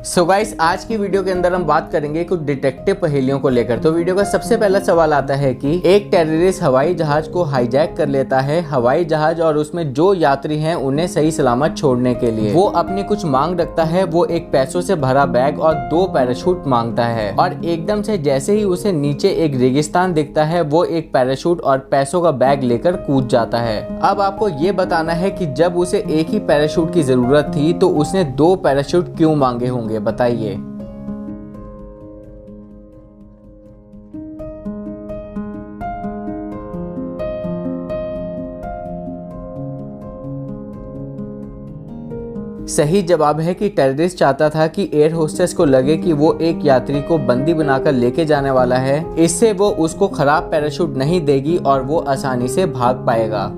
So guys, आज की video के अंदर हम बात करेंगे कुछ डिटेक्टिव पहेलियों को लेकर। तो वीडियो का सबसे पहला सवाल आता है कि एक टेररिस्ट हवाई जहाज को हाईजैक कर लेता है हवाई जहाज और उसमें जो यात्री हैं उन्हें सही सलामत छोड़ने के लिए वो अपनी कुछ मांग रखता है। वो एक पैसों से भरा बैग और 2 पैराशूट मांगता है और एकदम से जैसे ही उसे नीचे एक रेगिस्तान दिखता है वो एक पैराशूट और पैसों का बैग लेकर कूद जाता है। अब आपको ये बताना है कि जब उसे एक ही पैराशूट की जरूरत थी तो उसने 2 पैराशूट क्यों मांगे होंगे, बताइए। सही जवाब है कि टेररिस्ट चाहता था कि एयर होस्टेस को लगे कि वो एक यात्री को बंदी बनाकर लेके जाने वाला है। इससे वो उसको खराब पैराशूट नहीं देगी और वो आसानी से भाग पाएगा।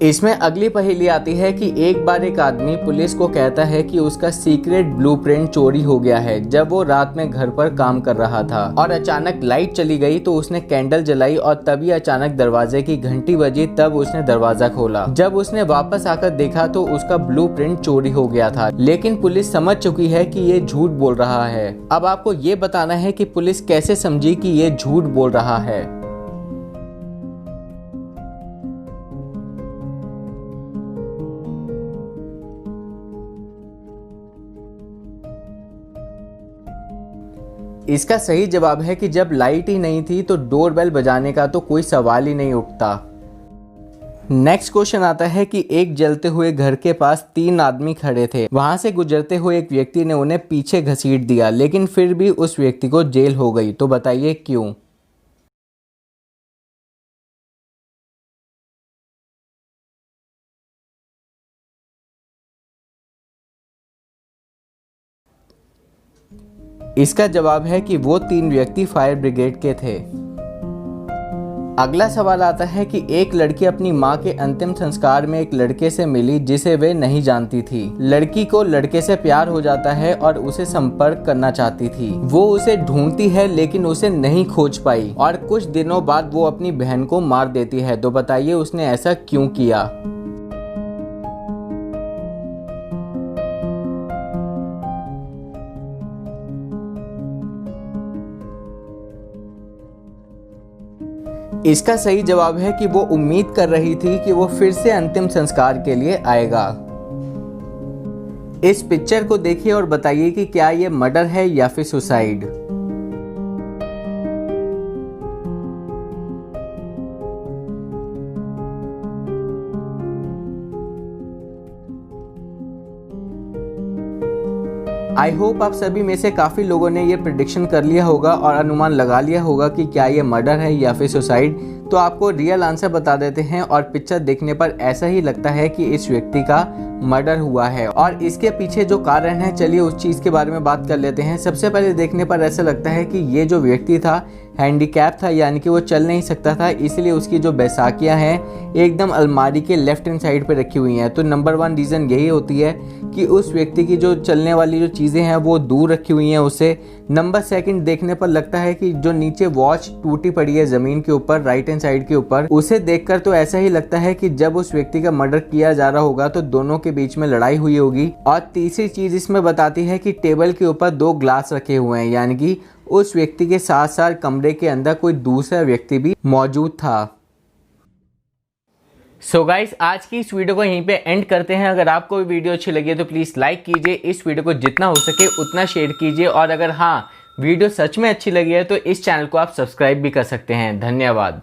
इसमें अगली पहेली आती है कि एक बार एक आदमी पुलिस को कहता है कि उसका सीक्रेट ब्लूप्रिंट चोरी हो गया है जब वो रात में घर पर काम कर रहा था और अचानक लाइट चली गई तो उसने कैंडल जलाई और तभी अचानक दरवाजे की घंटी बजी। तब उसने दरवाजा खोला। जब उसने वापस आकर देखा तो उसका ब्लूप्रिंट चोरी हो गया था, लेकिन पुलिस समझ चुकी है कि ये झूठ बोल रहा है। अब आपको ये बताना है कि पुलिस कैसे समझी कि ये झूठ बोल रहा है। इसका सही जवाब है कि जब लाइट ही नहीं थी तो डोरबेल बजाने का तो कोई सवाल ही नहीं उठता। नेक्स्ट क्वेश्चन आता है कि एक जलते हुए घर के पास 3 आदमी खड़े थे। वहां से गुजरते हुए एक व्यक्ति ने उन्हें पीछे घसीट दिया, लेकिन फिर भी उस व्यक्ति को जेल हो गई। तो बताइए क्यों। इसका जवाब है कि वो 3 व्यक्ति फायर ब्रिगेड के थे। अगला सवाल आता है कि एक लड़की अपनी मां के अंतिम संस्कार में एक लड़के से मिली जिसे वे नहीं जानती थी। लड़की को लड़के से प्यार हो जाता है और उसे संपर्क करना चाहती थी। वो उसे ढूंढती है लेकिन उसे नहीं खोज पाई और कुछ दिनों बाद वो अपनी बहन को मार देती है। तो बताइए उसने ऐसा क्यों किया। इसका सही जवाब है कि वो उम्मीद कर रही थी कि वो फिर से अंतिम संस्कार के लिए आएगा। इस पिक्चर को देखिए और बताइए कि क्या ये मर्डर है या फिर सुसाइड। आई होप आप सभी में से काफ़ी लोगों ने ये प्रिडिक्शन कर लिया होगा और अनुमान लगा लिया होगा कि क्या ये मर्डर है या फिर सुसाइड। तो आपको रियल आंसर बता देते हैं और पिक्चर देखने पर ऐसा ही लगता है कि इस व्यक्ति का मर्डर हुआ है और इसके पीछे जो कारण है चलिए उस चीज़ के बारे में बात कर लेते हैं। सबसे पहले देखने पर ऐसा लगता है कि ये जो व्यक्ति था हैंडीकैप था, यानी कि वो चल नहीं सकता था, इसलिए उसकी जो बैसाखियाँ हैं एकदम अलमारी के लेफ्ट हैंड साइड पे रखी हुई हैं। तो नंबर 1 रीज़न यही होती है कि उस व्यक्ति की जो चलने वाली जो चीज़ें हैं वो दूर रखी हुई हैं उससे। नंबर 2 देखने पर लगता है कि जो नीचे वॉच टूटी पड़ी है ज़मीन के ऊपर राइट हैंड साइड के ऊपर, उसे देखकर तो ऐसा ही लगता है कि जब उस व्यक्ति का मर्डर किया जा रहा होगा तो दोनों के बीच में लड़ाई हुई होगी। और तीसरी चीज़ इसमें बताती है कि टेबल के ऊपर 2 ग्लास रखे हुए हैं, यानी कि उस व्यक्ति के साथ साथ कमरे के अंदर कोई दूसरा व्यक्ति भी मौजूद था। सो गाइस, आज की इस वीडियो को यहीं पे एंड करते हैं। अगर आपको भी वीडियो अच्छी लगी है तो प्लीज़ लाइक कीजिए, इस वीडियो को जितना हो सके उतना शेयर कीजिए और अगर हाँ वीडियो सच में अच्छी लगी है तो इस चैनल को आप सब्सक्राइब भी कर सकते हैं। धन्यवाद।